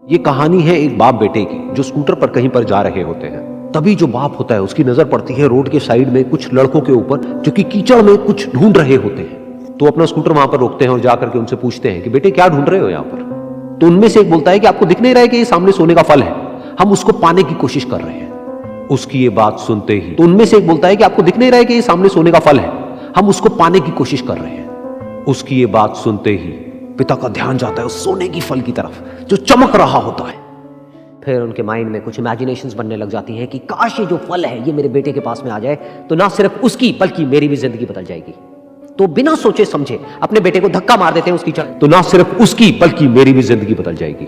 ये कहानी है एक बाप बेटे की जो स्कूटर पर कहीं पर जा रहे होते हैं। तभी जो बाप होता है उसकी नजर पड़ती है रोड के साइड में कुछ लड़कों के ऊपर जो कि कीचड़ में कुछ ढूंढ रहे होते हैं। तो अपना स्कूटर वहां पर रोकते हैं और जाकर के उनसे पूछते हैं कि बेटे क्या ढूंढ रहे हो यहाँ पर। तो उनमें से एक बोलता है कि आपको दिख नहीं रहा है कि ये सामने सोने का फल है, हम उसको पाने की कोशिश कर रहे हैं। उसकी ये बात सुनते ही तो उनमें से एक बोलता है कि आपको दिख नहीं रहा है कि ये सामने सोने का फल है, हम उसको पाने की कोशिश कर रहे हैं। उसकी ये बात सुनते ही पिता का ध्यान जाता है उस सोने की फल की तरफ जो चमक रहा होता है। फिर उनके माइंड में कुछ इमेजिनेशंस बनने लग जाती हैं कि काश ये जो फल है ये मेरे बेटे के पास में आ जाए तो ना सिर्फ उसकी बल्कि मेरी भी जिंदगी बदल जाएगी। तो बिना सोचे समझे अपने बेटे को धक्का मार देते हैं उसकी तो ना सिर्फ उसकी बल्कि मेरी भी जिंदगी बदल जाएगी।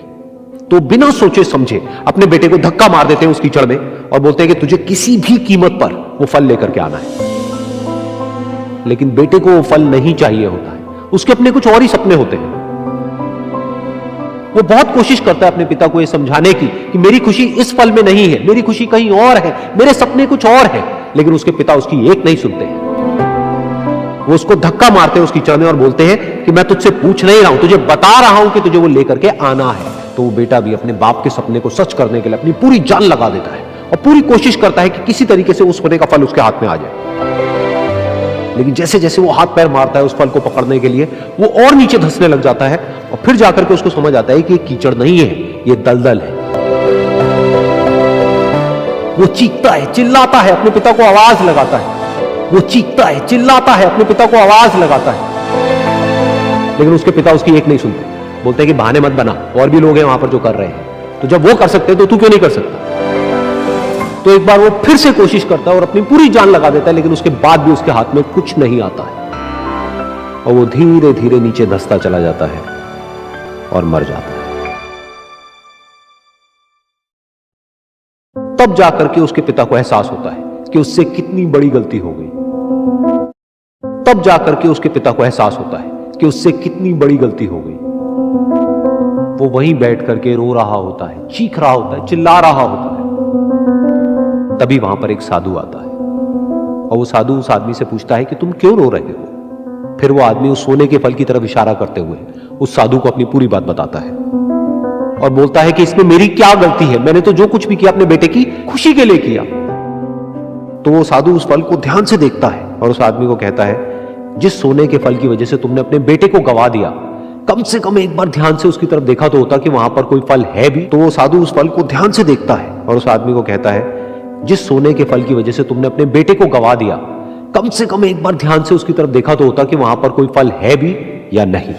तो बिना सोचे समझे अपने बेटे को धक्का मार देते हैं उस कीचड़ में और बोलते हैं कि तुझे किसी भी कीमत पर वो फल लेकर के आना है। लेकिन बेटे को वो फल नहीं चाहिए होता है, उसके अपने कुछ और ही सपने होते हैं। वो बहुत कोशिश करता है अपने पिता को ये समझाने की कि मेरी खुशी इस फल में नहीं है, मेरी खुशी कहीं और है, मेरे सपने कुछ और है। लेकिन उसके पिता उसकी एक नहीं सुनते हैं। वो उसको धक्का मारते हैं उस कीचड़ में और बोलते हैं कि मैं तुझसे पूछ नहीं रहा हूं, तुझे बता रहा हूं कि तुझे वो लेकर के आना है। तो वो बेटा भी अपने बाप के सपने को सच करने के लिए अपनी पूरी जान लगा देता है और पूरी कोशिश करता है कि किसी तरीके से उस सोने का फल उसके हाथ में आ जाए। लेकिन जैसे जैसे वो हाथ पैर मारता है उस फल को पकड़ने के लिए, वो और नीचे धंसने लग जाता है और फिर जाकर के उसको समझ आता है कि ये कीचड़ नहीं है, ये दलदल है। वो चीखता है, चिल्लाता है, अपने पिता को आवाज लगाता है। वो चीखता है, चिल्लाता है, अपने पिता को आवाज लगाता है। लेकिन उसके पिता उसकी एक नहीं सुनते। बोलते हैं कि बहाने मत बना, और भी लोग हैं वहां पर जो कर रहे हैं, तो जब वो कर सकते हैं तो तू क्यों नहीं कर सकता। तो एक बार वो फिर से कोशिश करता है और अपनी पूरी जान लगा देता है, लेकिन उसके बाद भी उसके हाथ में कुछ नहीं आता है और वो धीरे धीरे नीचे धंसता चला जाता है और मर जाता है। तब जाकर के उसके पिता को एहसास होता है कि उससे कितनी बड़ी गलती हो गई। तब जाकर के उसके पिता को एहसास होता है कि उससे कितनी बड़ी गलती हो गई। वो वहीं बैठ करके रो रहा होता है, चीख रहा होता है, चिल्ला रहा होता है। तभी वहां पर एक साधु आता है और वो साधु उस आदमी से पूछता है कि तुम क्यों रो रहे हो। फिर वो आदमी उस सोने के फल की तरफ इशारा करते हुए उस साधु को अपनी पूरी बात बताता है और बोलता है कि इसमें मेरी क्या गलती है, मैंने तो जो कुछ भी किया अपने बेटे की खुशी के लिए किया। तो वो साधु उस फल को ध्यान से देखता है और उस आदमी को कहता है, जिस सोने के फल की वजह से तुमने अपने बेटे को गवा दिया, कम से कम एक बार ध्यान से उसकी तरफ देखा तो होता कि वहां पर कोई फल है भी। तो वो साधु उस फल को ध्यान से देखता है और उस आदमी को कहता है, जिस सोने के फल की वजह से तुमने अपने बेटे को गवा दिया, कम से कम एक बार ध्यान से उसकी तरफ देखा तो होता कि वहां पर कोई फल है भी या नहीं।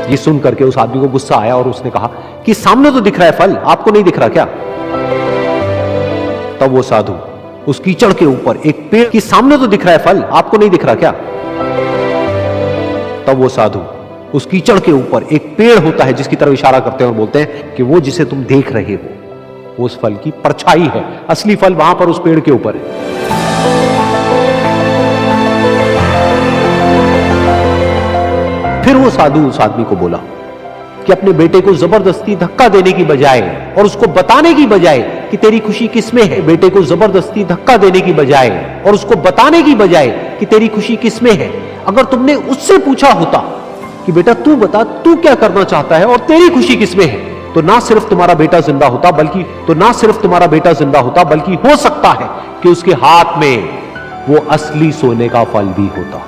ये सुन करके उस आदमी को गुस्सा आया और उसने कहा कि सामने तो दिख रहा है फल, आपको नहीं दिख रहा क्या। तब वो साधु उस कीचड़ के ऊपर एक पेड़ के सामने तो दिख रहा है फल, आपको नहीं दिख रहा क्या। तब वो साधु उस कीचड़ के ऊपर एक पेड़ होता है जिसकी तरफ इशारा करते हैं और बोलते हैं कि वो जिसे तुम देख रहे हो वो उस फल की परछाई है, असली फल वहां पर उस पेड़ के ऊपर है। फिर वो साधु उस आदमी को बोला कि अपने बेटे को जबरदस्ती धक्का देने की बजाय और उसको बताने की बजाय कि तेरी खुशी किसमें है, बेटे को जबरदस्ती धक्का देने की बजाय और उसको बताने की बजाय कि तेरी खुशी किसमें है, अगर तुमने उससे पूछा होता कि बेटा तू बता तू क्या करना चाहता है और तेरी खुशी किसमें है, तो ना सिर्फ तुम्हारा बेटा जिंदा होता बल्कि हो सकता है कि उसके हाथ में वो असली सोने का फल भी होता।